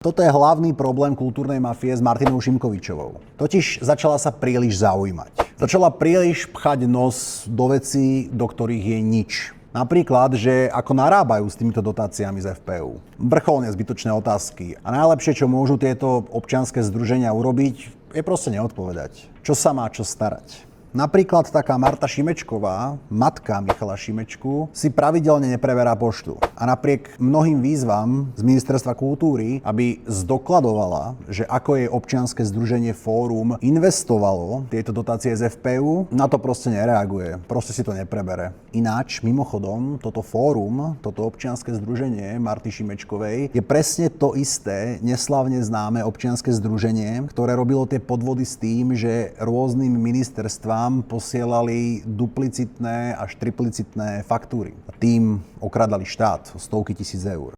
Toto je hlavný problém kultúrnej mafie s Martinou Šimkovičovou. Totiž začala sa príliš zaujímať. Začala príliš pchať nos do vecí, do ktorých je nič. Napríklad, že ako narábajú s týmito dotáciami z FPU. Vrcholne zbytočné otázky. A najlepšie, čo môžu tieto občianske združenia urobiť, je proste neodpovedať. Čo sa má čo starať? Napríklad taká Marta Šimečková, matka Michala Šimečku, si pravidelne nepreberá poštu. A napriek mnohým výzvam z Ministerstva kultúry, aby zdokladovala, že ako jej občianske združenie Fórum investovalo tieto dotácie z FPU, na to proste nereaguje. Proste si to neprebere. Ináč, mimochodom, toto Fórum, toto občianske združenie Marty Šimečkovej je presne to isté neslávne známe občianske združenie, ktoré robilo tie podvody s tým, že rôznym ministerstvám posielali duplicitné až triplicitné faktúry. A tým okradali štát o stovky tisíc eur.